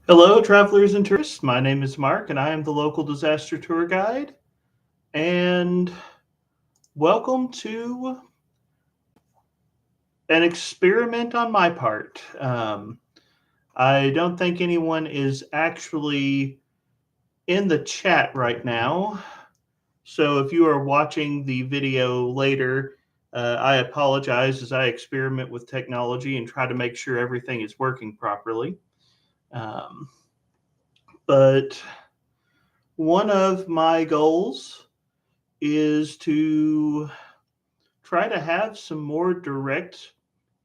Hello, travelers and tourists. My name is Mark, and I am the local disaster tour guide. And welcome to an experiment on my part. I don't think anyone is actually in the chat right now. So if you are watching the video later, I apologize as I experiment with technology and try to make sure everything is working properly. Um, but one of my goals is to try to have some more direct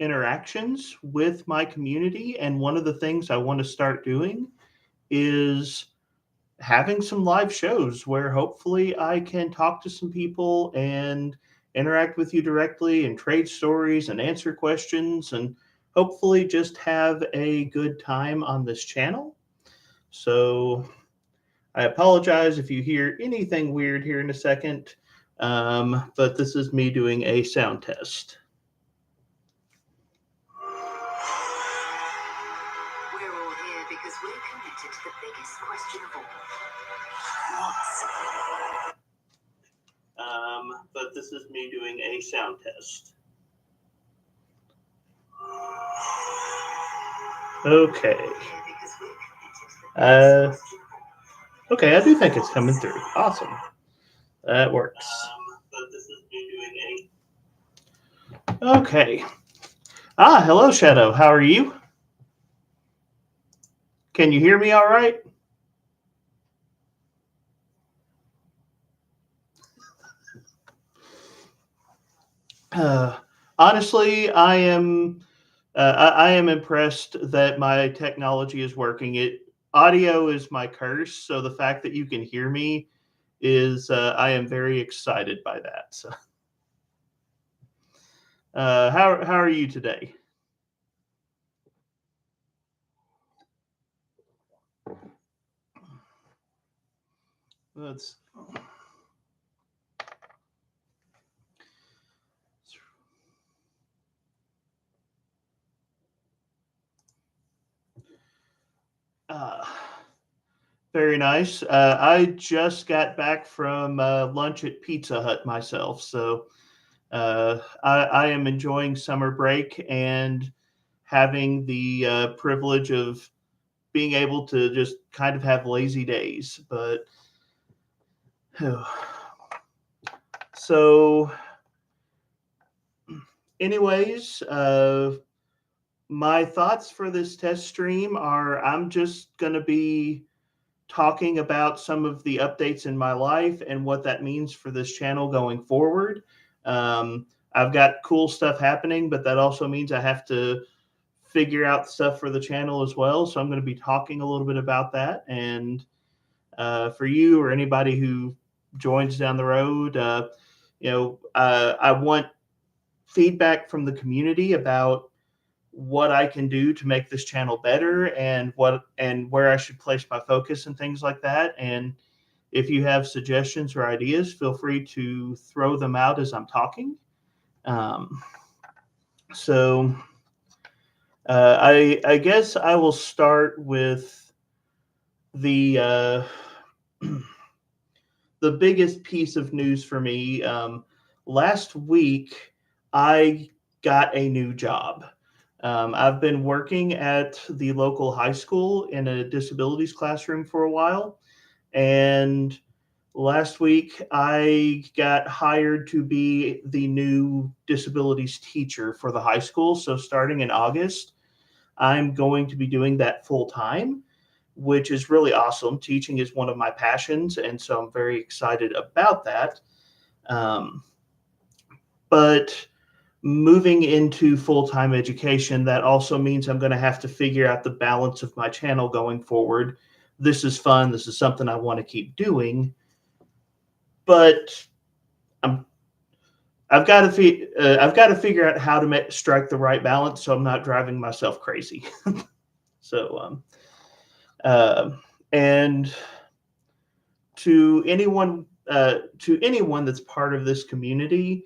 interactions with my community. And one of the things I want to start doing is having some live shows where hopefully I can talk to some people and interact with you directly and trade stories and answer questions and hopefully just have a good time on this channel. So I apologize if you hear anything weird here in a second, but this is me doing a sound test. We're all here because we're committed to the biggest question of all. But this is me doing a sound test. Okay. Okay, I do think it's coming through. Awesome. That works. But this is me doing a. Okay. Hello, Shadow. How are you? Can you hear me all right? Honestly, I am impressed that my technology is working. Audio is my curse, so the fact that you can hear me is I am very excited by that. So, how are you today? Let's. Uh, Very nice. I just got back from lunch at Pizza Hut myself, so I am enjoying summer break and having the privilege of being able to just kind of have lazy days. But so, anyways, my thoughts for this test stream are I'm just going to be talking about some of the updates in my life and what that means for this channel going forward. I've got cool stuff happening, but that also means I have to figure out stuff for the channel as well. So I'm going to be talking a little bit about that. And for you or anybody who joins down the road, I want feedback from the community about what I can do to make this channel better and where I should place my focus and things like that. And if you have suggestions or ideas, feel free to throw them out as I'm talking. Um, so I guess I will start with the the biggest piece of news for me. Last week, I got a new job. I've been working at the local high school in a disabilities classroom for a while. And last week, I got hired to be the new disabilities teacher for the high school. So starting in August, I'm going to be doing that full time, which is really awesome. Teaching is one of my passions. And so I'm very excited about that. Um, but moving into full-time education, that also means I'm going to have to figure out the balance of my channel going forward. This is fun. This is something I want to keep doing, but I'm I've got to figure out how to strike the right balance so I'm not driving myself crazy. So uh, and to anyone that's part of this community,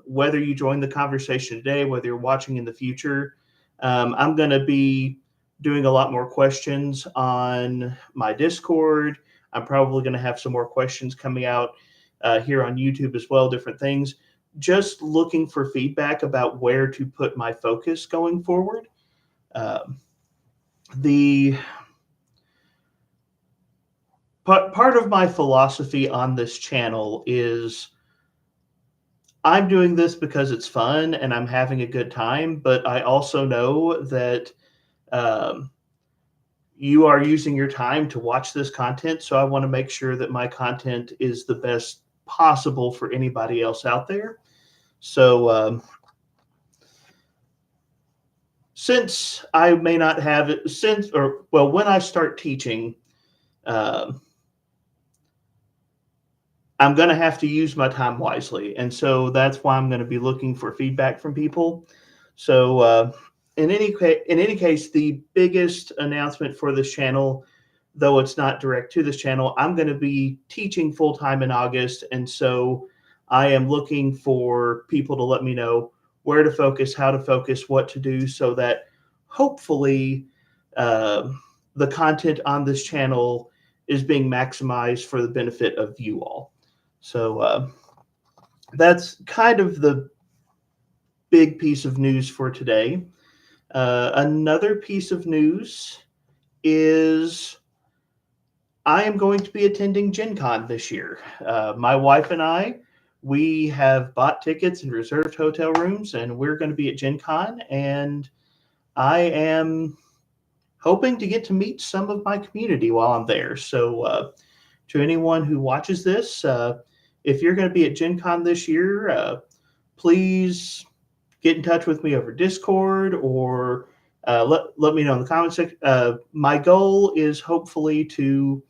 whether you join the conversation today, whether you're watching in the future, I'm going to be doing a lot more questions on my Discord. I'm probably going to have some more questions coming out here on YouTube as well, different things. Just looking for feedback about where to put my focus going forward. The part of my philosophy on this channel is I'm doing this because it's fun and I'm having a good time, but I also know that you are using your time to watch this content. So I want to make sure that my content is the best possible for anybody else out there. So since I may not have it when I start teaching, I'm going to have to use my time wisely. And so that's why I'm going to be looking for feedback from people. So in any case, the biggest announcement for this channel, though it's not direct to this channel, I'm going to be teaching full-time in August. And so I am looking for people to let me know where to focus, how to focus, what to do, so that hopefully the content on this channel is being maximized for the benefit of you all. So that's kind of the big piece of news for today. Another piece of news is I am going to be attending Gen Con this year. My wife and I, we have bought tickets and reserved hotel rooms, and we're going to be at Gen Con. And I am hoping to get to meet some of my community while I'm there. So to anyone who watches this, if you're going to be at Gen Con this year, please get in touch with me over Discord or let me know in the comments section. My goal is hopefully to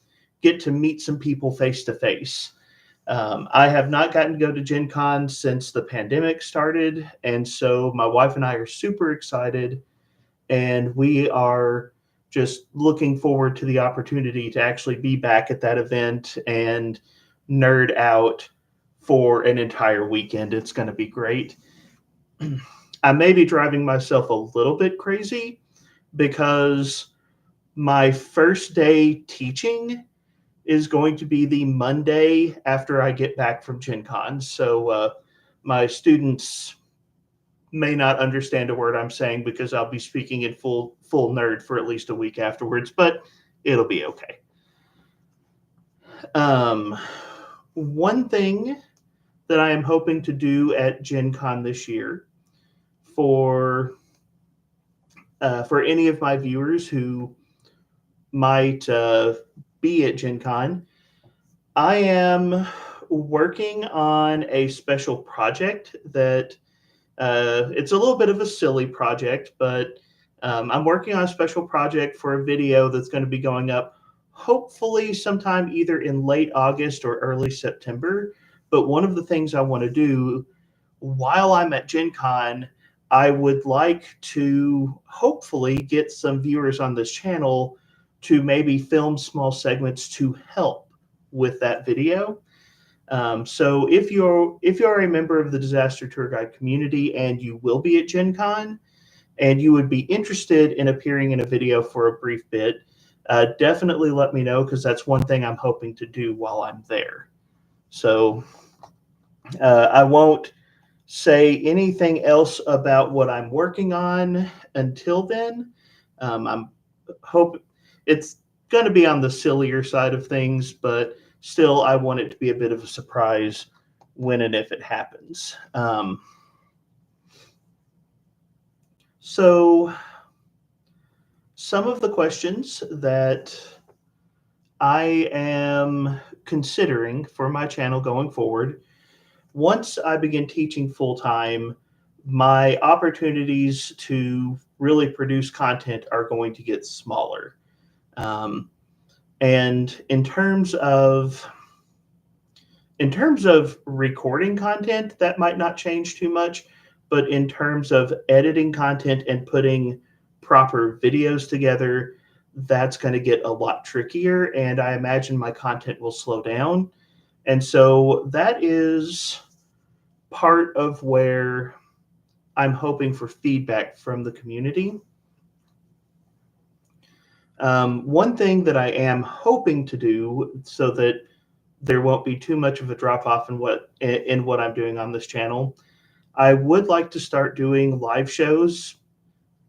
get to meet some people face to face. I have not gotten to go to Gen Con since the pandemic started, and so my wife and I are super excited, and we are just looking forward to the opportunity to actually be back at that event and nerd out for an entire weekend. It's going to be great. I may be driving myself a little bit crazy because my first day teaching is going to be the Monday after I get back from Gen Con. So my students may not understand a word I'm saying because I'll be speaking in full nerd for at least a week afterwards, but it'll be okay. One thing that I am hoping to do at Gen Con this year for any of my viewers who might be at Gen Con, I am working on a special project that it's a little bit of a silly project, but I'm working on a special project for a video that's going to be going up hopefully sometime either in late August or early September. But one of the things I want to do while I'm at Gen Con, I would like to hopefully get some viewers on this channel to maybe film small segments to help with that video. So if you're a member of the Disaster Tour Guide community and you will be at Gen Con and you would be interested in appearing in a video for a brief bit, definitely let me know, because that's one thing I'm hoping to do while I'm there. So I won't say anything else about what I'm working on until then. I'm hope it's going to be on the sillier side of things, but still, I want it to be a bit of a surprise when and if it happens. So some of the questions that I am considering for my channel going forward, once I begin teaching full-time, my opportunities to really produce content are going to get smaller. And in terms of recording content, that might not change too much, but in terms of editing content and putting proper videos together, that's going to get a lot trickier, and I imagine my content will slow down. And so that is part of where I'm hoping for feedback from the community. One thing that I am hoping to do so that there won't be too much of a drop off in what I'm doing on this channel, I would like to start doing live shows,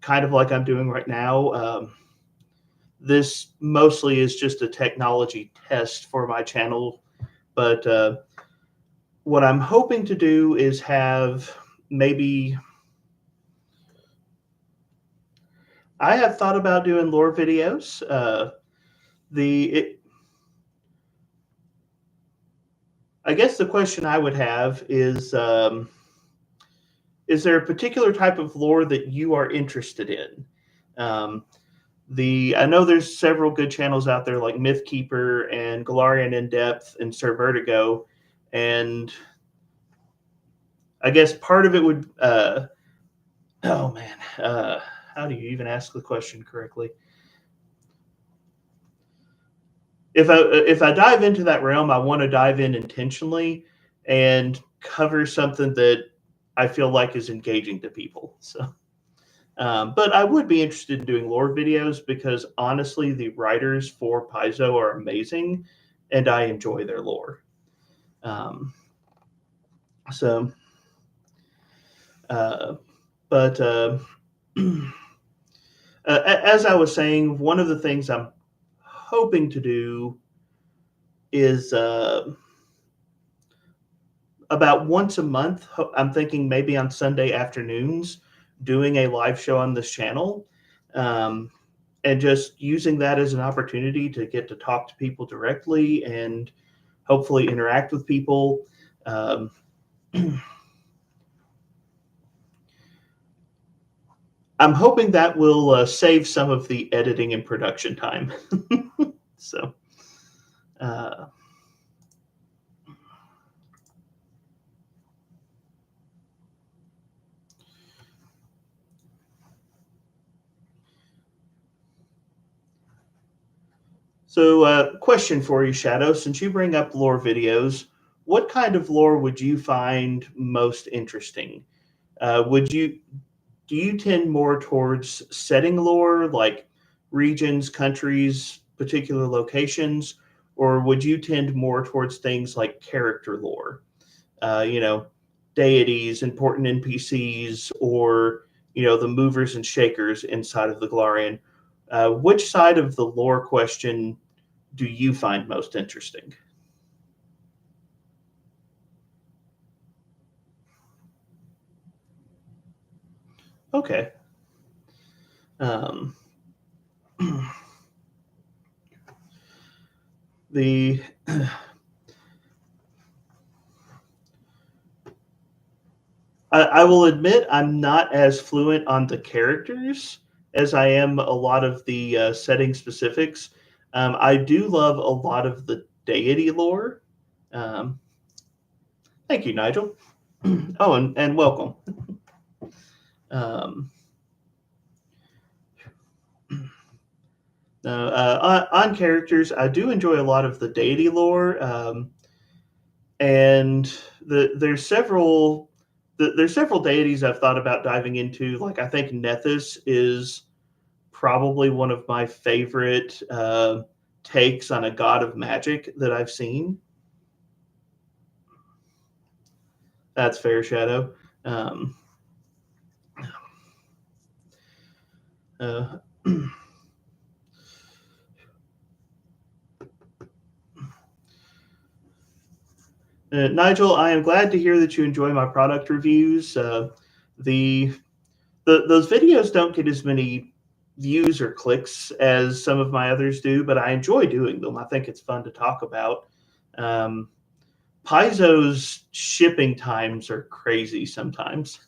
kind of like I'm doing right now. This mostly is just a technology test for my channel, but what I'm hoping to do is have maybe. I have thought about doing lore videos. I guess the question I would have is there a particular type of lore that you are interested in? Um, I know there's several good channels out there like Mythkeeper and Galarian In Depth and Sir Vertigo, and I guess part of it would. Oh man, how do you even ask the question correctly? If I dive into that realm, I want to dive in intentionally and cover something that I feel like is engaging to people. So, but I would be interested in doing lore videos because honestly, the writers for Paizo are amazing, and I enjoy their lore. Um, so, uh, but as I was saying, one of the things I'm hoping to do is about once a month. I'm thinking maybe on Sunday afternoons, doing a live show on this channel, um, and just using that as an opportunity to get to talk to people directly and hopefully interact with people. Um, I'm hoping that will save some of the editing and production time. So, uh, question for you, Shadow. Since you bring up lore videos, what kind of lore would you find most interesting? Would you Do you tend more towards setting lore, like regions, countries, particular locations, or would you tend more towards things like character lore? You know, deities, important NPCs, or the movers and shakers inside of the Galarian. Which side of the lore question do you find most interesting? Okay. Um, the I will admit I'm not as fluent on the characters as I am a lot of the setting specifics. I do love a lot of the deity lore. Um, Thank you, Nigel. Oh, and welcome. Um, on characters, I do enjoy a lot of the deity lore, and there's several deities I've thought about diving into. Like I think Nethys is probably one of my favorite takes on a god of magic that I've seen. That's fair, Shadow. Um, uh, Nigel, I am glad to hear that you enjoy my product reviews. The, those videos don't get as many views or clicks as some of my others do, but I enjoy doing them. I think it's fun to talk about. Um, Paizo's shipping times are crazy sometimes.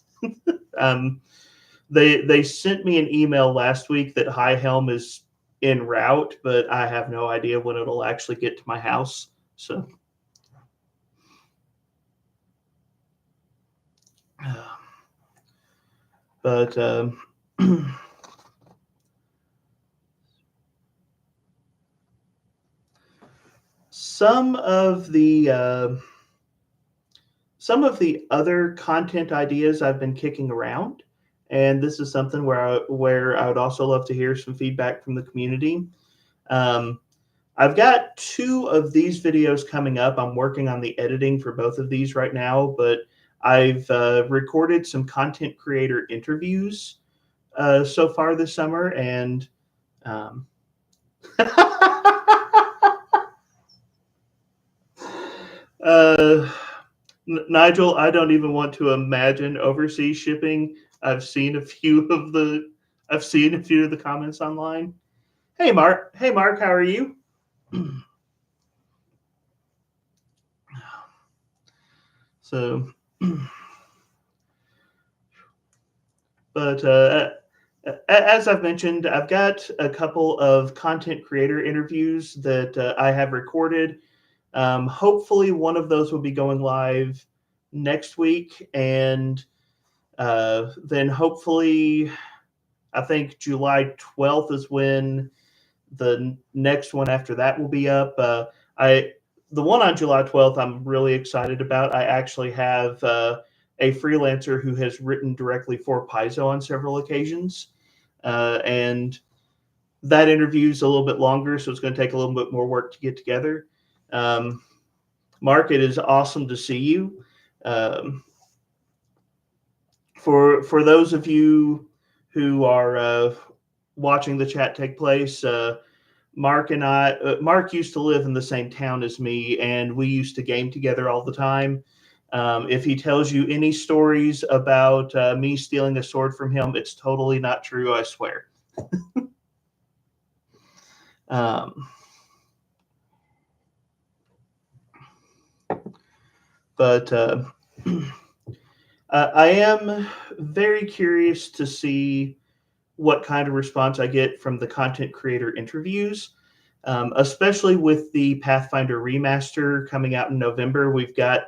um, they sent me an email last week that High Helm is en route, but I have no idea when it'll actually get to my house. So, but some of the some of the other content ideas I've been kicking around and this is something where I would also love to hear some feedback from the community. I've got 2 of these videos coming up. I'm working on the editing for both of these right now, but I've recorded some content creator interviews so far this summer, and um, Nigel, I don't even want to imagine overseas shipping. I've seen a few of the comments online. Hey Mark, how are you? So, but as I've mentioned, I've got a couple of content creator interviews that I have recorded. Hopefully, one of those will be going live next week, and then hopefully, I think July 12th is when the next one after that will be up. The one on July 12th, I'm really excited about. I actually have a freelancer who has written directly for Paizo on several occasions, and that interview is a little bit longer, so it's going to take a little bit more work to get together. Mark, it is awesome to see you. For those of you who are watching the chat take place, Mark used to live in the same town as me, and we used to game together all the time. If he tells you any stories about me stealing a sword from him, it's totally not true, I swear. But I am very curious to see what kind of response I get from the content creator interviews, especially with the Pathfinder remaster coming out in November. We've got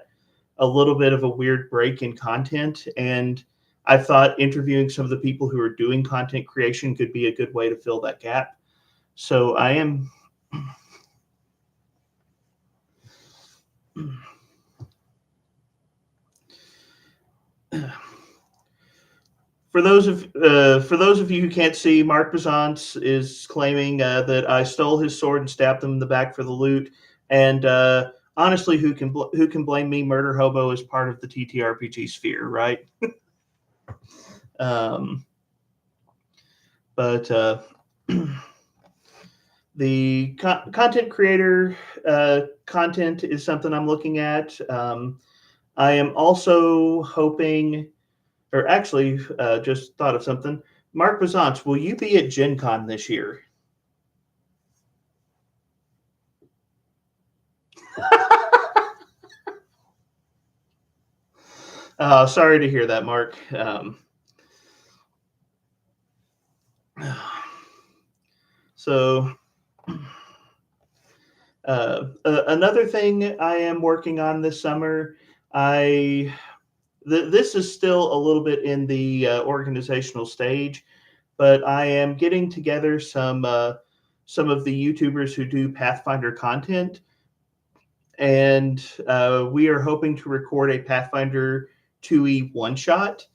a little bit of a weird break in content, and I thought interviewing some of the people who are doing content creation could be a good way to fill that gap. So I am for those of you who can't see, Mark Bizance is claiming that I stole his sword and stabbed him in the back for the loot. And honestly, who can blame me? Murder Hobo is part of the TTRPG sphere, right? But the content creator content is something I'm looking at. I am also hoping, or actually, just thought of something. Mark Bizance, will you be at Gen Con this year? Sorry to hear that, Mark. So, another thing I am working on this summer, this is still a little bit in the organizational stage, but I am getting together some of the YouTubers who do Pathfinder content, and we are hoping to record a Pathfinder 2e one shot.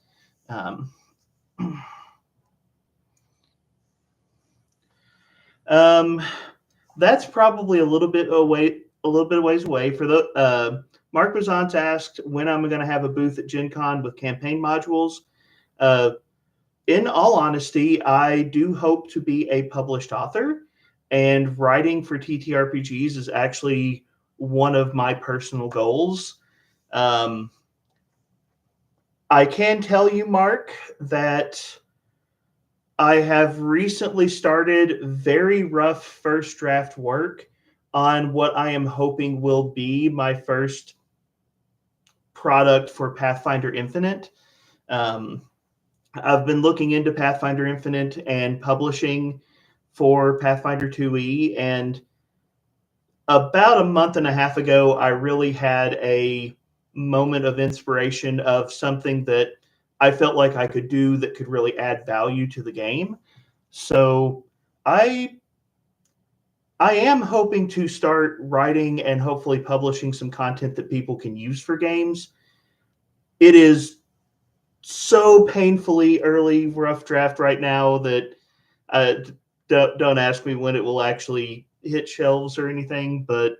That's probably a little bit of ways away. For the Mark Bizance asked when I'm going to have a booth at Gen Con with campaign modules. In all honesty, I do hope to be a published author, and writing for TTRPGs is actually one of my personal goals. I can tell you, Mark, that I have recently started very rough first draft work on what I am hoping will be my first product for Pathfinder Infinite. I've been looking into Pathfinder Infinite and publishing for Pathfinder 2e, and about a month and a half ago, I really had a moment of inspiration of something that I felt like I could do that could really add value to the game. So I am hoping to start writing and hopefully publishing some content that people can use for games. It is so painfully early rough draft right now that don't ask me when it will actually hit shelves or anything, but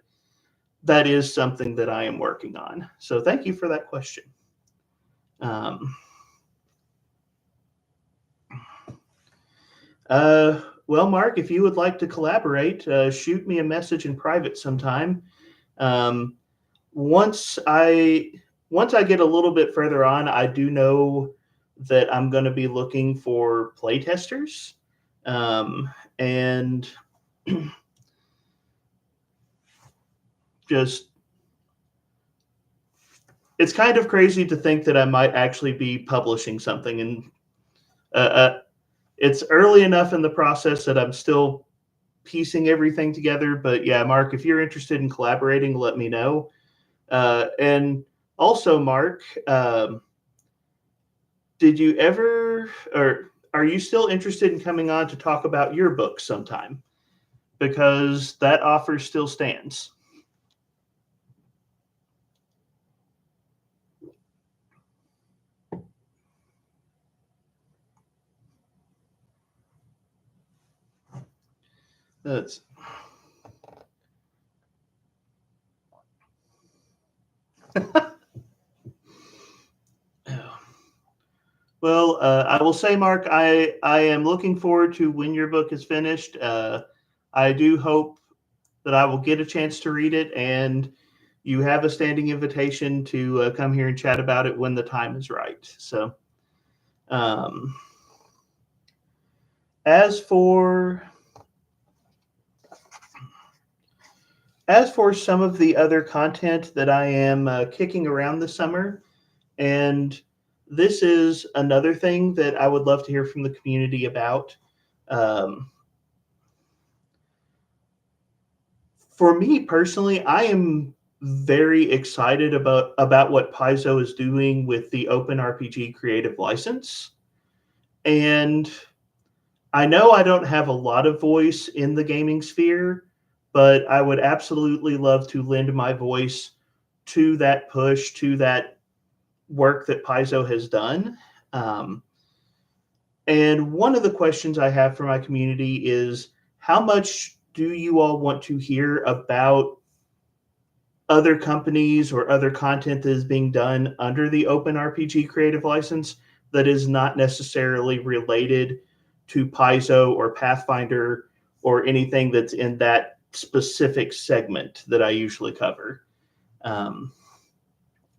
that is something that I am working on. So thank you for that question. Well, Mark, if you would like to collaborate, shoot me a message in private sometime. Um, once I get a little bit further on, I do know that I'm going to be looking for playtesters, and just it's kind of crazy to think that I might actually be publishing something, and it's early enough in the process that I'm still piecing everything together. But yeah, Mark, if you're interested in collaborating, let me know. And also, Mark, did you ever, or are you still interested in coming on to talk about your book sometime? Because that offer still stands. That's well, I will say, Mark, I am looking forward to when your book is finished. I do hope that I will get a chance to read it, and you have a standing invitation to come here and chat about it when the time is right. So, um, as for some of the other content that I am kicking around this summer, and this is another thing that I would love to hear from the community about. Um, for me personally, I am very excited about what Paizo is doing with the Open RPG Creative License. And I know I don't have a lot of voice in the gaming sphere, but I would absolutely love to lend my voice to that push, to that work that Paizo has done. Um, and one of the questions I have for my community is, how much do you all want to hear about other companies or other content that is being done under the Open RPG Creative License that is not necessarily related to Paizo or Pathfinder or anything that's in that specific segment that I usually cover?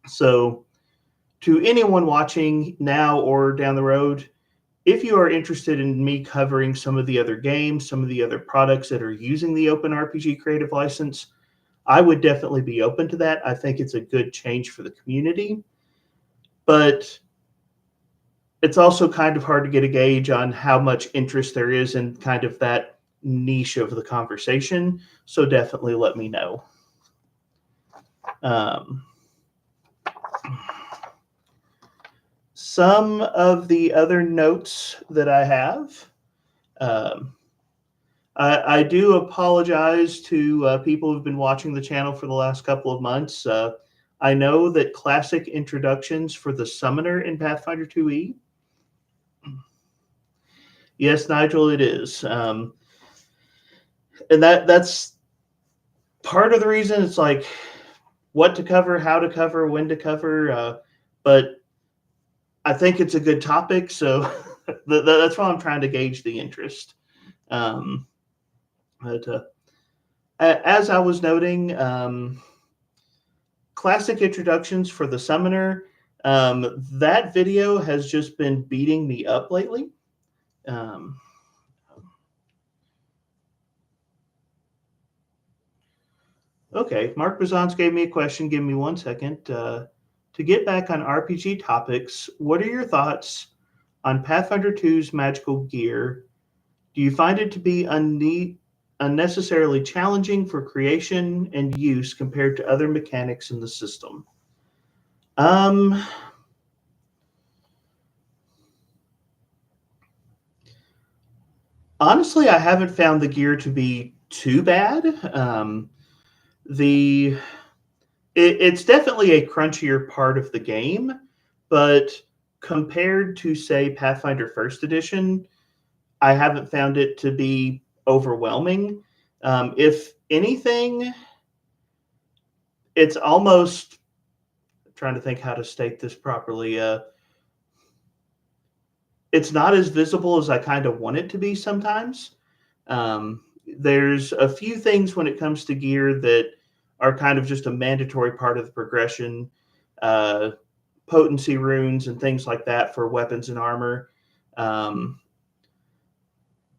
So, to anyone watching now or down the road, if you are interested in me covering some of the other games, some of the other products that are using the Open RPG Creative License, I would definitely be open to that. I think it's a good change for the community, but it's also kind of hard to get a gauge on how much interest there is in kind of that niche of the conversation. So definitely let me know. Some of the other notes that I have. I do apologize to people who've been watching the channel for the last couple of months. I know that classic introductions for the summoner in Pathfinder 2e. Yes, Nigel, it is. And that's part of the reason. It's like what to cover, how to cover, when to cover. But I think it's a good topic, so that's why I'm trying to gauge the interest. But as I was noting, classic introductions for the summoner, that video has just been beating me up lately. Okay, Mark Bazans gave me a question. Give me 1 second. To get back on RPG topics, what are your thoughts on Pathfinder 2's magical gear? Do you find it to be unnecessarily challenging for creation and use compared to other mechanics in the system? Honestly, I haven't found the gear to be too bad. It's definitely a crunchier part of the game, but compared to, say, Pathfinder First Edition, I haven't found it to be overwhelming. If anything, it's almost, I'm trying to think how to state this properly. It's not as visible as I kind of want it to be sometimes. There's a few things when it comes to gear that are kind of just a mandatory part of the progression. Potency runes and things like that for weapons and armor.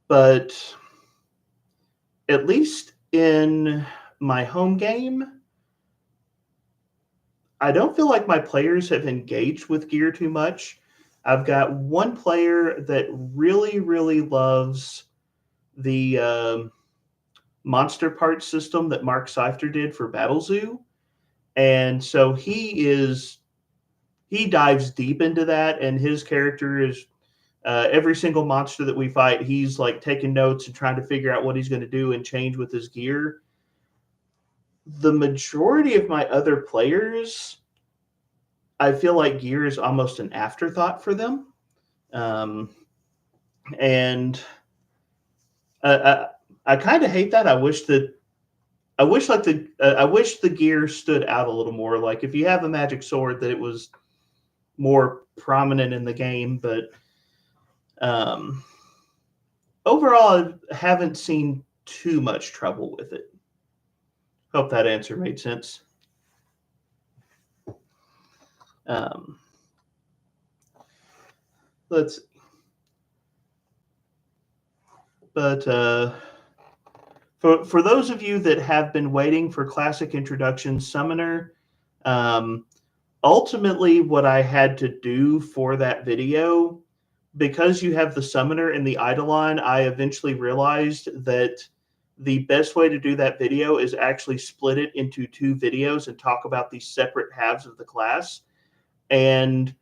But at least in my home game, I don't feel like my players have engaged with gear too much. I've got one player that really, really loves the monster parts system that Mark Seifter did for Battlezoo. And so he dives deep into that, and his character is every single monster that we fight, he's like taking notes and trying to figure out what he's going to do and change with his gear. The majority of my other players, I feel like gear is almost an afterthought for them. And I kind of hate that. I wish the gear stood out a little more. Like if you have a magic sword, that it was more prominent in the game. But overall, I haven't seen too much trouble with it. Hope that answer made sense. Let's. But for those of you that have been waiting for Classic Introduction Summoner, ultimately what I had to do for that video, because you have the Summoner and the Eidolon, I eventually realized that the best way to do that video is actually split it into 2 videos and talk about these separate halves of the class. And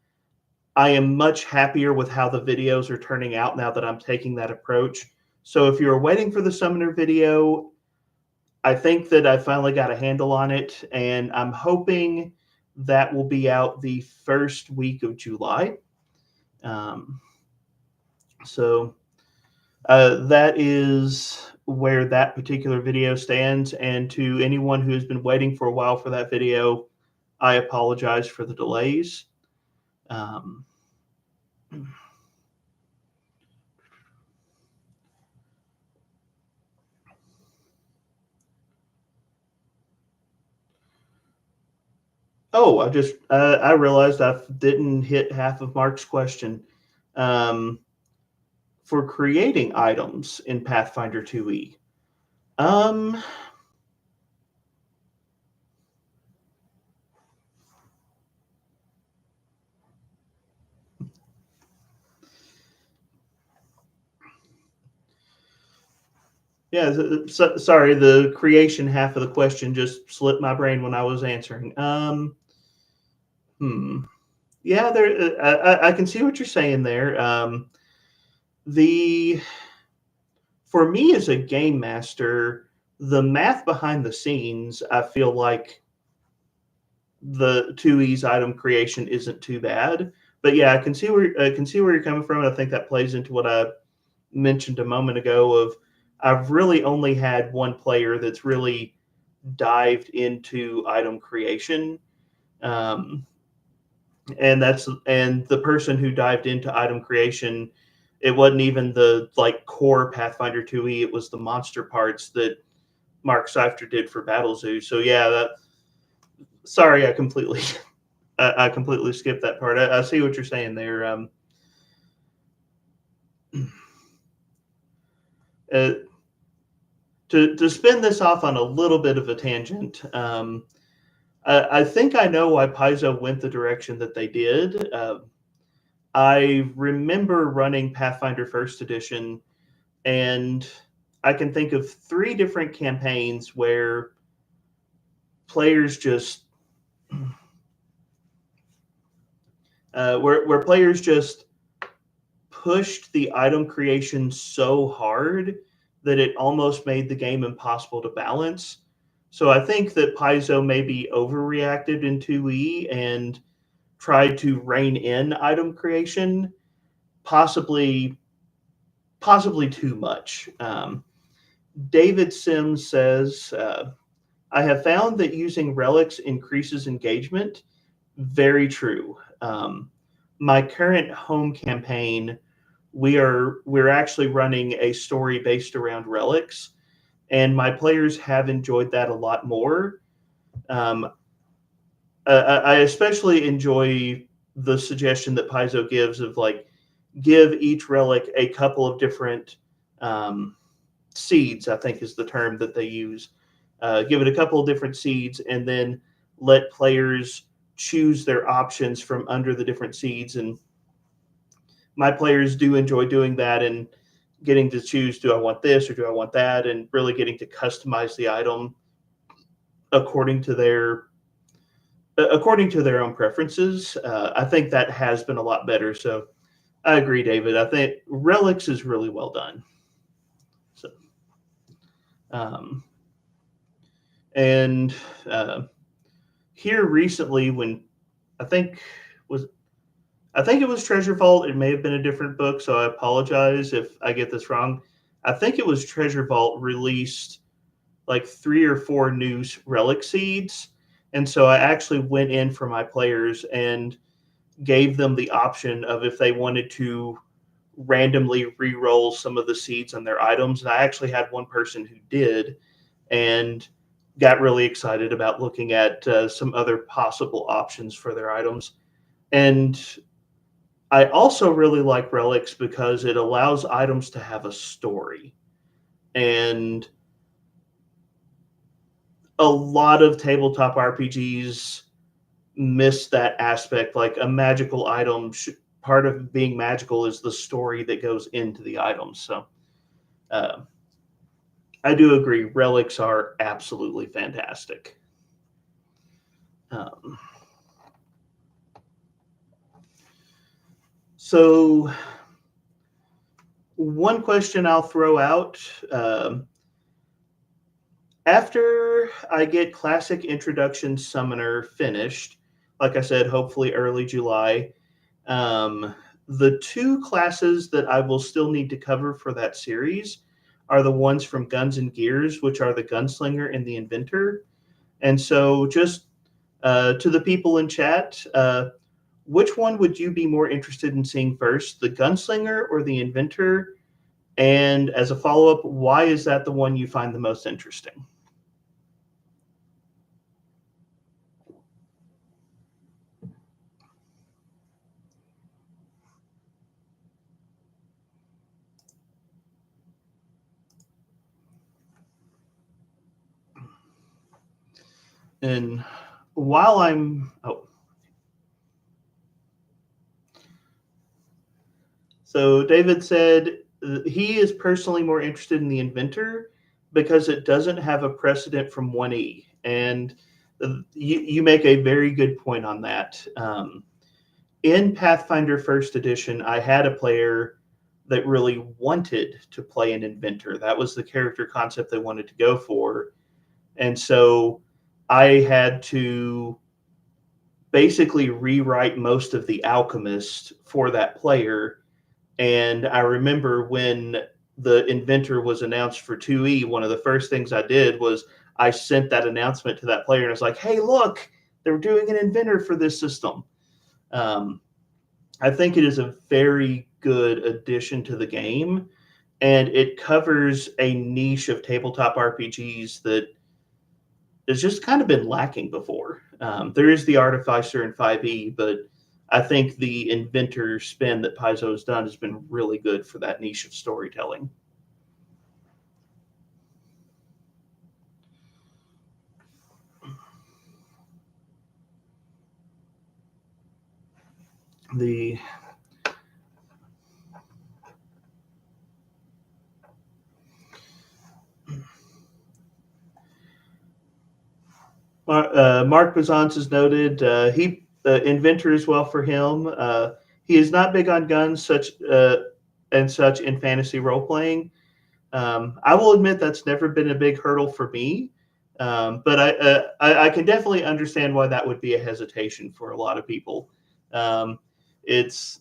I am much happier with how the videos are turning out now that I'm taking that approach. So if you're waiting for the Summoner video, I think that I finally got a handle on it, and I'm hoping that will be out the first week of July. So that is where that particular video stands. And to anyone who has been waiting for a while for that video, I apologize for the delays. Oh, I realized I didn't hit half of Mark's question. For creating items in Pathfinder 2e, yeah, sorry, the creation half of the question just slipped my brain when I was answering. Yeah, I can see what you're saying there. For me as a game master, the math behind the scenes, I feel like the 2e's item creation isn't too bad. But yeah, I can see where you're coming from. And I think that plays into what I mentioned a moment ago of I've really only had one player that's really dived into item creation. And the person who dived into item creation, it wasn't even the like core Pathfinder 2e, it was the monster parts that Mark Seifter did for Battlezoo. So yeah, sorry, I completely skipped that part. I see what you're saying there. To spin this off on a little bit of a tangent, I think I know why Paizo went the direction that they did. I remember running Pathfinder First Edition, and I can think of 3 different campaigns where players just where players just pushed the item creation so hard that it almost made the game impossible to balance. So I think that Paizo maybe overreacted in 2e and tried to rein in item creation, possibly too much. David Sims says, I have found that using relics increases engagement. Very true. My current home campaign, we're actually running a story based around relics, and my players have enjoyed that a lot more. Um, I especially enjoy the suggestion that Paizo gives of like give each relic a couple of different um, seeds, I think is the term that they use. Give it a couple of different seeds and then let players choose their options from under the different seeds. And my players do enjoy doing that and getting to choose, do I want this or do I want that? And really getting to customize the item according to their own preferences. I think that has been a lot better. So I agree, David. I think Relics is really well done. So, um, and here recently, when I think was I think it was Treasure Vault. It may have been a different book, so I apologize if I get this wrong. I think it was Treasure Vault released like 3 or 4 new relic seeds, and so I actually went in for my players and gave them the option of if they wanted to randomly re-roll some of the seeds on their items. And I actually had one person who did and got really excited about looking at some other possible options for their items. And I also really like relics because it allows items to have a story. And a lot of tabletop RPGs miss that aspect. Like a magical item, part of being magical is the story that goes into the items. So uh, I do agree. Relics are absolutely fantastic. Um, so, one question I'll throw out after I get Classic Introduction Summoner finished, like I said, hopefully early July, um, the 2 classes that I will still need to cover for that series are the ones from Guns and Gears, which are the Gunslinger and the Inventor. And so, just to the people in chat, which one would you be more interested in seeing first, the Gunslinger or the Inventor? And as a follow up, why is that the one you find the most interesting? And while so David said he is personally more interested in the Inventor because it doesn't have a precedent from 1E. And you make a very good point on that. In Pathfinder First Edition, I had a player that really wanted to play an Inventor. That was the character concept they wanted to go for. And so I had to basically rewrite most of the Alchemist for that player. And I remember when the Inventor was announced for 2E, one of the first things I did was I sent that announcement to that player and I was like, hey, look, they're doing an Inventor for this system. I think it is a very good addition to the game, and it covers a niche of tabletop RPGs that has just kind of been lacking before. There is the Artificer in 5e, but I think the Inventor spin that Paizo has done has been really good for that niche of storytelling. The Mark Bizance has noted he Inventor as well for him. He is not big on guns such in fantasy role playing. I will admit that's never been a big hurdle for me, but I can definitely understand why that would be a hesitation for a lot of people. It's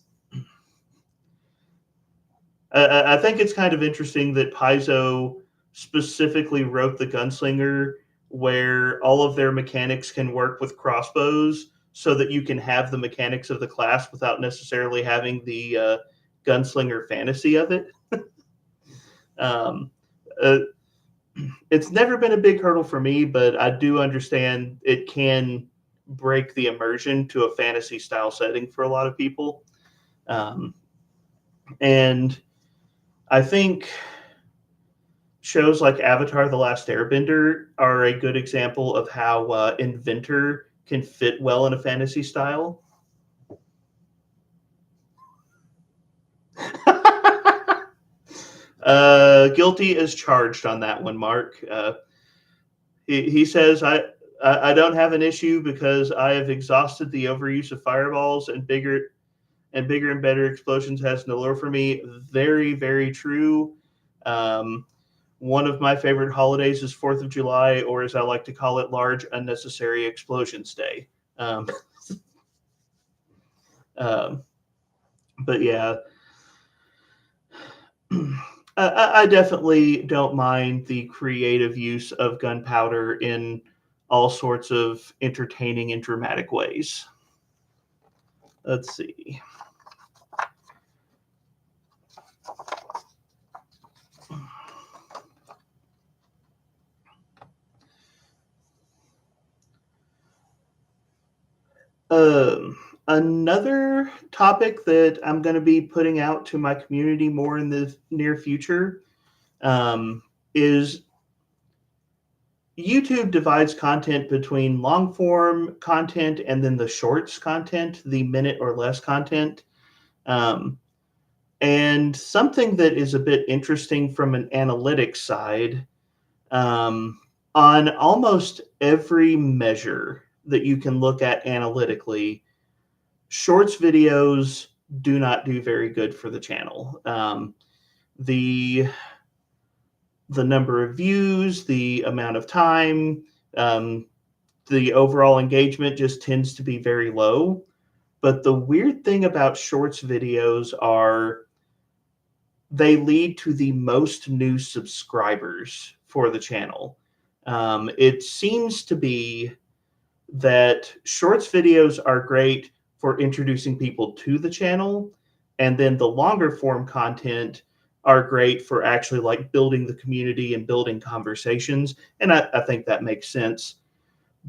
I think it's kind of interesting that Paizo specifically wrote the Gunslinger where all of their mechanics can work with crossbows so that you can have the mechanics of the class without necessarily having the gunslinger fantasy of it. um, uh, it's never been a big hurdle for me, but I do understand it can break the immersion to a fantasy style setting for a lot of people. Um, and I think shows like Avatar: The Last Airbender are a good example of how Inventor can fit well in a fantasy style. Guilty as charged on that one, Mark. He says, I don't have an issue because I have exhausted the overuse of fireballs and bigger and better explosions has no lure for me. Very, very true. Um, One of my favorite holidays is 4th of July, or as I like to call it, Large Unnecessary Explosions Day. Um, um, but yeah, I definitely don't mind the creative use of gunpowder in all sorts of entertaining and dramatic ways. Let's see. Another topic that I'm going to be putting out to my community more in the near future is YouTube divides content between long form content and then the shorts content, the minute or less content. Um, and something that is a bit interesting from an analytics side, um, on almost every measure that you can look at analytically, shorts videos do not do very good for the channel. The number of views, the amount of time, um, the overall engagement just tends to be very low. But the weird thing about shorts videos are they lead to the most new subscribers for the channel. It seems to be that shorts videos are great for introducing people to the channel, and then the longer form content are great for actually like building the community and building conversations. And I think that makes sense.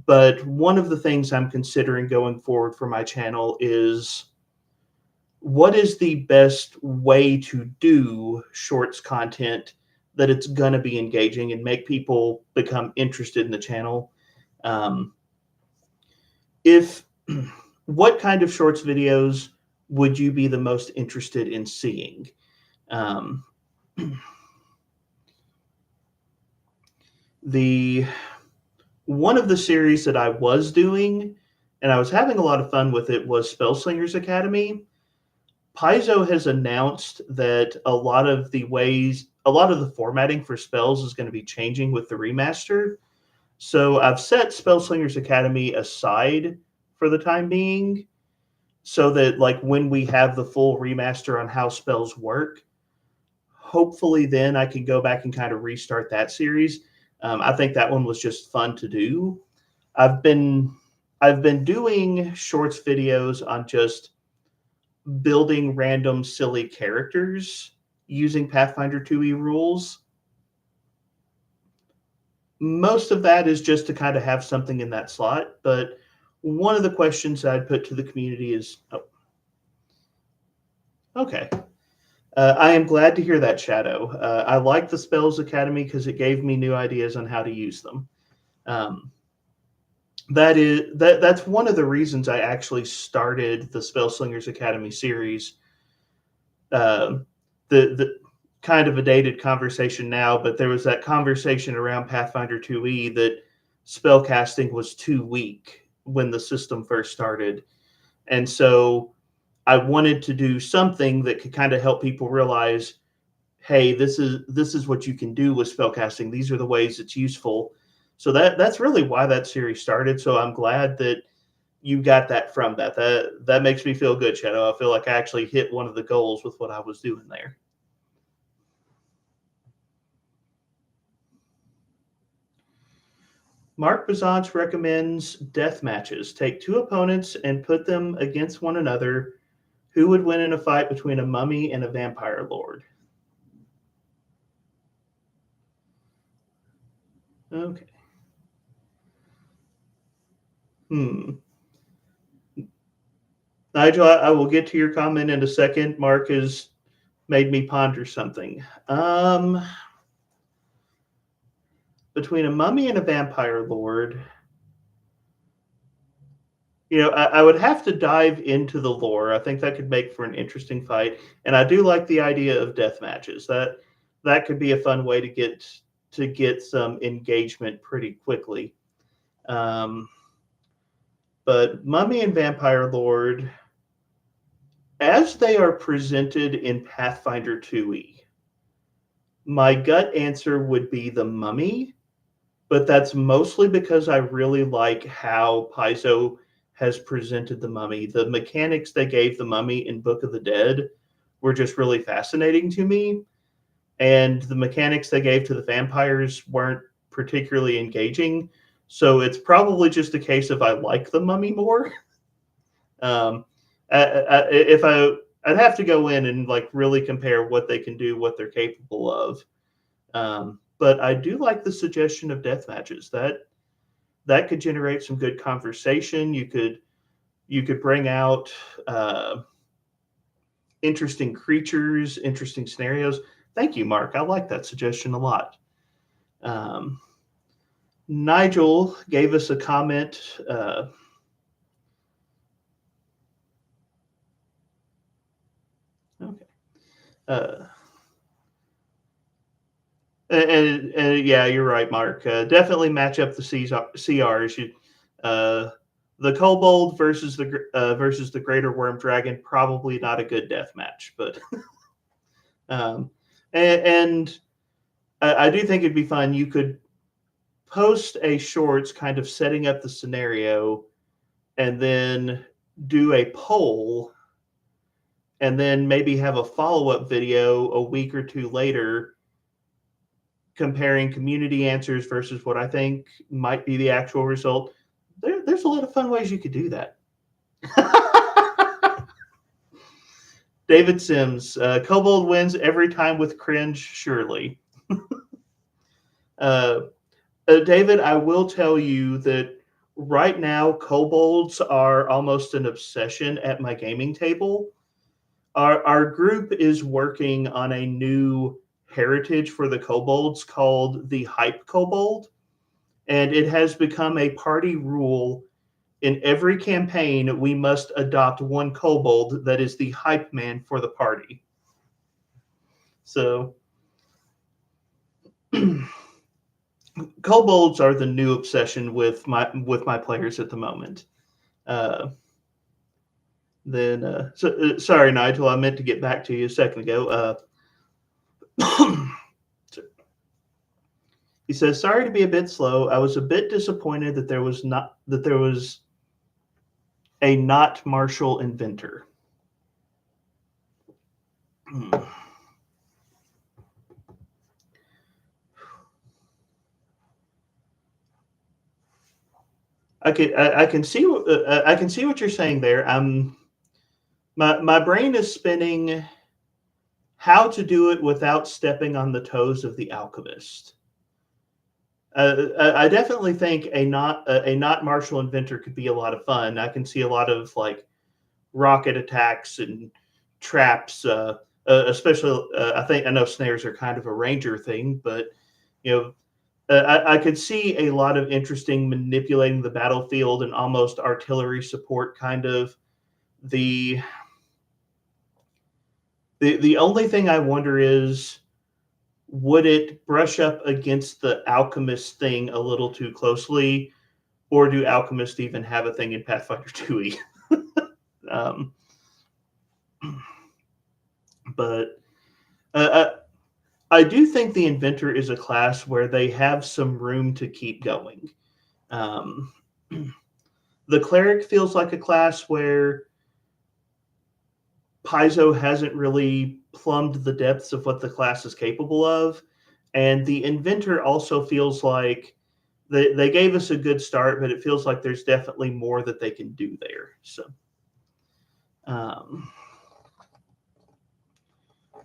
But one of the things I'm considering going forward for my channel is what is the best way to do shorts content that it's going to be engaging and make people become interested in the channel. If What kind of shorts videos would you be the most interested in seeing? Um, the One of the series that I was doing, and I was having a lot of fun with it, was Spellslingers Academy. Paizo has announced that a lot of the formatting for spells is going to be changing with the remaster. So I've set Spellslingers Academy aside for the time being, so that like when we have the full remaster on how spells work, hopefully then I can go back and kind of restart that series. I think that one was just fun to do. I've been doing shorts videos on just building random silly characters using Pathfinder 2e rules. Most of that is just to kind of have something in that slot, but one of the questions I'd put to the community is, okay. I am glad to hear that, Shadow. I like the Spells Academy because it gave me new ideas on how to use them. That's one of the reasons I actually started the Spellslingers Academy series. The kind of a dated conversation now, but there was that conversation around Pathfinder 2e that spellcasting was too weak when the system first started. And so I wanted to do something that could kind of help people realize, hey, this is what you can do with spellcasting. These are the ways it's useful. So that's really why that series started. So I'm glad that you got that from that. That makes me feel good, Shadow. I feel like I actually hit one of the goals with what I was doing there. Mark Bazance recommends death matches. Take two opponents and put them against one another. Who would win in a fight between a mummy and a vampire lord? Okay. Nigel, I will get to your comment in a second. Mark has made me ponder something. Between a mummy and a vampire lord, I would have to dive into the lore. I think that could make for an interesting fight, and I do like the idea of death matches. That could be a fun way to get some engagement pretty quickly. But mummy and vampire lord, as they are presented in Pathfinder 2e, my gut answer would be the mummy, but that's mostly because I really like how Paizo has presented the mummy. The mechanics they gave the mummy in Book of the Dead were just really fascinating to me, and the mechanics they gave to the vampires weren't particularly engaging. So it's probably just a case of I like the mummy more. I'd have to go in and like really compare what they can do, what they're capable of. But I do like the suggestion of death matches. That could generate some good conversation. You could bring out interesting creatures, interesting scenarios. Thank you, Mark. I like that suggestion a lot. Nigel gave us a comment. Okay. And yeah, you're right, Mark. Definitely match up the CRs. The kobold versus the greater worm dragon, probably not a good death match, but and I do think it'd be fun. You could post a shorts kind of setting up the scenario, and then do a poll, and then maybe have a follow-up video a week or two later comparing community answers versus what I think might be the actual result. There's a lot of fun ways you could do that. David Sims, Kobold wins every time with cringe, surely. David, I will tell you that right now, kobolds are almost an obsession at my gaming table. Our group is working on a new heritage for the kobolds called the Hype Kobold, and it has become a party rule. In every campaign, we must adopt one kobold that is the hype man for the party. So, kobolds are the new obsession with my players at the moment. Sorry, Nigel, I meant to get back to you a second ago. He says, "Sorry to be a bit slow. I was a bit disappointed that there was a not Marshall inventor." I can see what you're saying there. My brain is spinning how to do it without stepping on the toes of the alchemist. I definitely think a not Marshall inventor could be a lot of fun. I can see a lot of like rocket attacks and traps, especially. I know snares are kind of a ranger thing, but I could see a lot of interesting manipulating the battlefield and almost artillery support kind of. The only thing I wonder is, would it brush up against the alchemist thing a little too closely, or do alchemists even have a thing in Pathfinder 2e? But I do think the inventor is a class where they have some room to keep going. The cleric feels like a class where Paizo hasn't really plumbed the depths of what the class is capable of. And the inventor also feels like they gave us a good start, but it feels like there's definitely more that they can do there. So,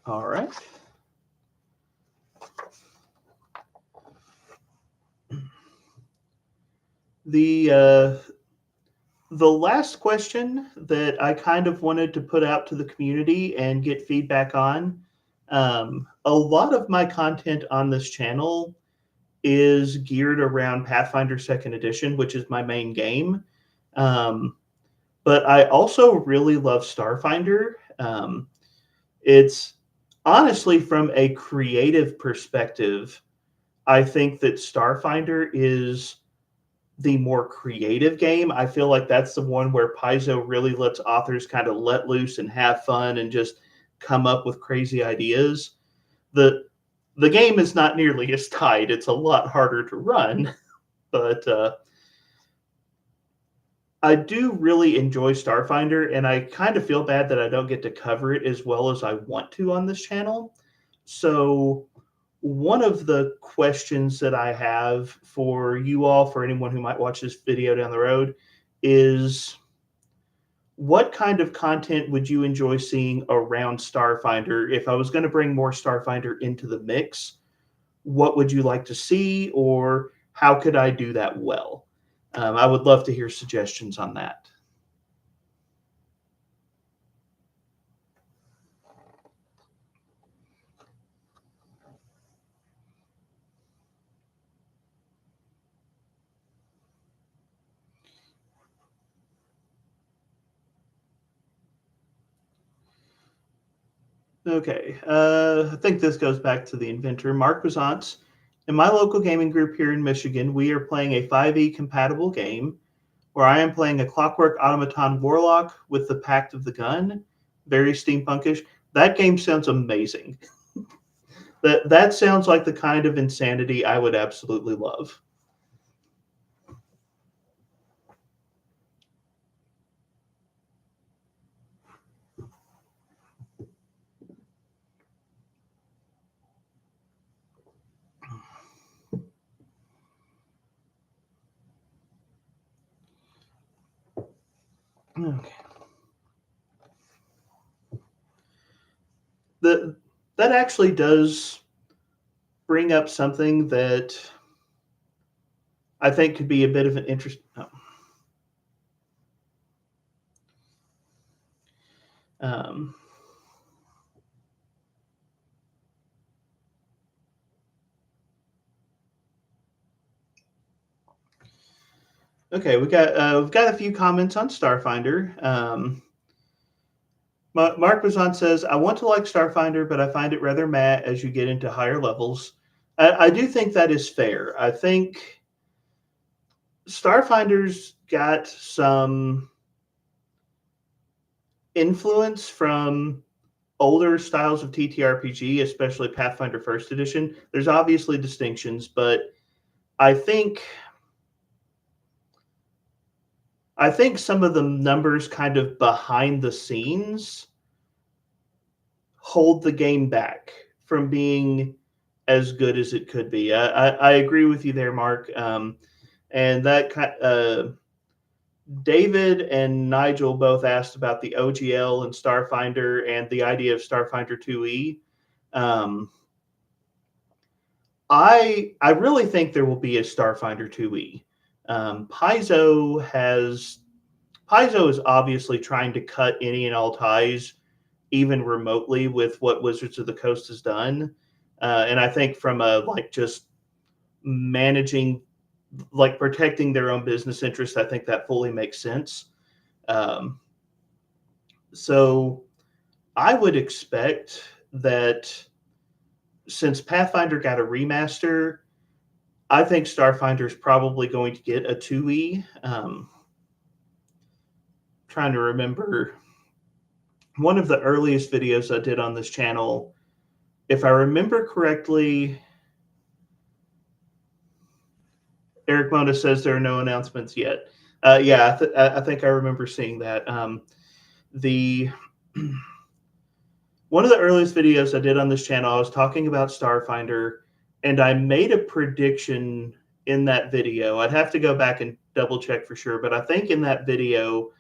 all right. The last question that I kind of wanted to put out to the community and get feedback on. A lot of my content on this channel is geared around Pathfinder Second Edition, which is my main game. But I also really love Starfinder. It's honestly, from a creative perspective, I think that Starfinder is the more creative game. I feel like that's the one where Paizo really lets authors kind of let loose and have fun and just come up with crazy ideas. The the game is not nearly as tight. It's a lot harder to run, but I do really enjoy Starfinder, and I kind of feel bad that I don't get to cover it as well as I want to on this channel. So, one of the questions that I have for you all, for anyone who might watch this video down the road, is what kind of content would you enjoy seeing around Starfinder? If I was going to bring more Starfinder into the mix, what would you like to see, or how could I do that well? I would love to hear suggestions on that. Okay, I think this goes back to the inventor, Mark Bizance. In my local gaming group here in Michigan, we are playing a 5e compatible game where I am playing a Clockwork Automaton Warlock with the Pact of the Gun. Very steampunkish. That game sounds amazing. That sounds like the kind of insanity I would absolutely love. Okay. That actually does bring up something that I think could be a bit of an interest. Oh. Um, okay, we've got a few comments on Starfinder. Mark Bazan says, "I want to like Starfinder, but I find it rather meh as you get into higher levels." I do think that is fair. I think Starfinder's got some influence from older styles of TTRPG, especially Pathfinder First Edition. There's obviously distinctions, but I think I think some of the numbers kind of behind the scenes hold the game back from being as good as it could be. I agree with you there, Mark. And that David and Nigel both asked about the OGL and Starfinder and the idea of Starfinder 2E. I really think there will be a Starfinder 2E. Paizo is obviously trying to cut any and all ties, even remotely, with what Wizards of the Coast has done. And I think from a just managing, protecting their own business interests, I think that fully makes sense. So I would expect that since Pathfinder got a remaster, I think Starfinder is probably going to get a 2E. Trying to remember one of the earliest videos I did on this channel, if I remember correctly, Eric Mona says there are no announcements yet. Yeah, I think I remember seeing that. The One of the earliest videos I did on this channel, I was talking about Starfinder, and I made a prediction in that video. I'd have to go back and double check for sure, but I think in that video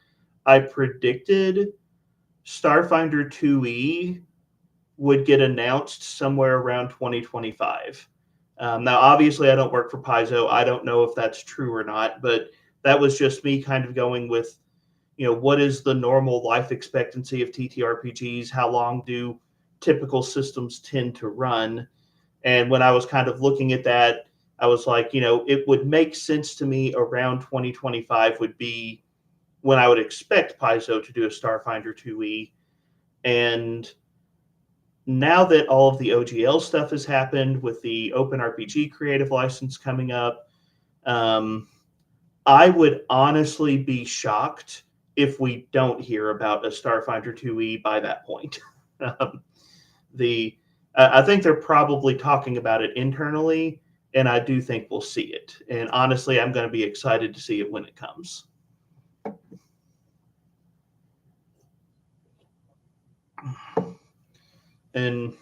I predicted Starfinder 2E would get announced somewhere around 2025. Now, obviously, I don't work for Paizo. I don't know if that's true or not, but that was just me kind of going with, what is the normal life expectancy of TTRPGs? How long do typical systems tend to run? And when I was kind of looking at that, I was like, it would make sense to me around 2025 would be when I would expect Paizo to do a Starfinder 2E. And now that all of the OGL stuff has happened with the OpenRPG creative license coming up, um, I would honestly be shocked if we don't hear about a Starfinder 2E by that point. um, the I think they're probably talking about it internally, and I do think we'll see it. And honestly, I'm going to be excited to see it when it comes. And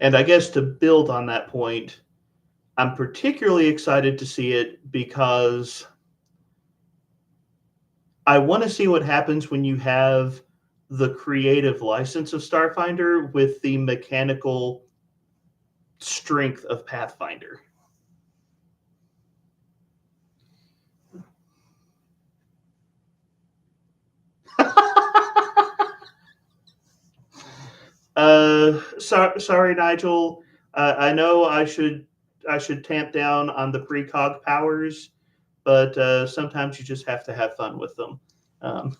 I guess to build on that point, I'm particularly excited to see it because I want to see what happens when you have the creative license of Starfinder with the mechanical strength of Pathfinder. Sorry, Nigel. I know I should tamp down on the precog powers, but sometimes you just have to have fun with them. Um,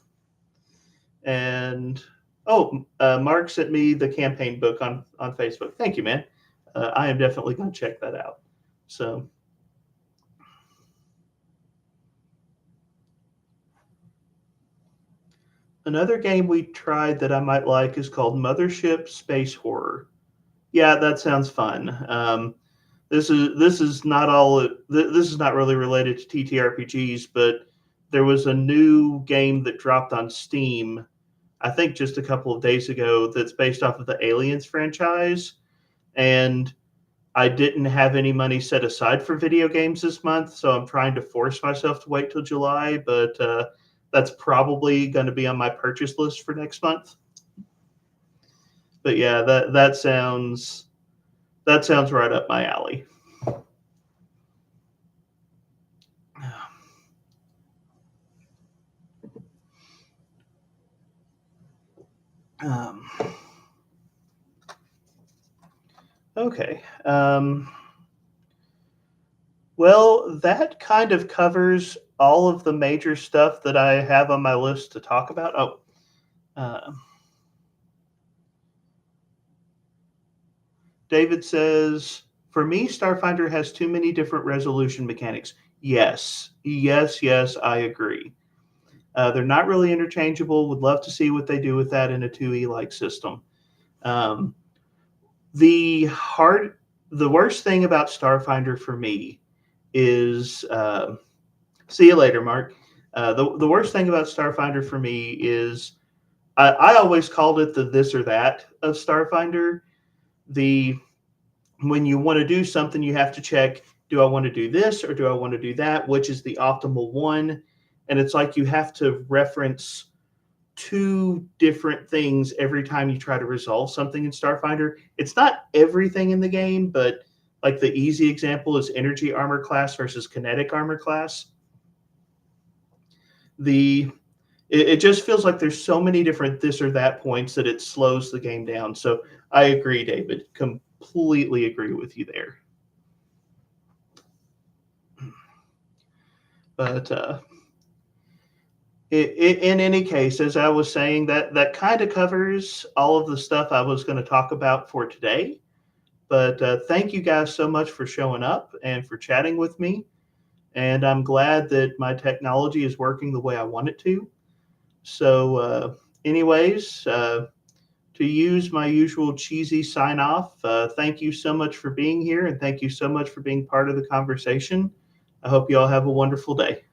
and Mark sent me the campaign book on Facebook. Thank you, man. I am definitely going to check that out. So. Another game we tried that I might like is called Mothership Space Horror. Yeah, that sounds fun. This is not all. This is not really related to TTRPGs, but there was a new game that dropped on Steam, I think just a couple of days ago, that's based off of the Aliens franchise, and I didn't have any money set aside for video games this month, so I'm trying to force myself to wait till July, but that's probably going to be on my purchase list for next month. But yeah, that sounds right up my alley. Um, okay. Well, that kind of covers all of the major stuff that I have on my list to talk about. David says, for me, Starfinder has too many different resolution mechanics. Yes, I agree. They're not really interchangeable. Would love to see what they do with that in a 2E like system. Um, the worst thing about Starfinder for me is see you later, Mark. The worst thing about Starfinder for me is I always called it the this or that of Starfinder. When you want to do something, you have to check, do I want to do this or do I want to do that? Which is the optimal one? And it's like you have to reference two different things every time you try to resolve something in Starfinder. It's not everything in the game, but like the easy example is energy armor class versus kinetic armor class. It just feels like there's so many different this or that points that it slows the game down. So I agree, David. Completely agree with you there. But in any case, as I was saying, that kind of covers all of the stuff I was going to talk about for today. But thank you guys so much for showing up and for chatting with me. And I'm glad that my technology is working the way I want it to. So, anyways, to use my usual cheesy sign off, thank you so much for being here and thank you so much for being part of the conversation. I hope you all have a wonderful day.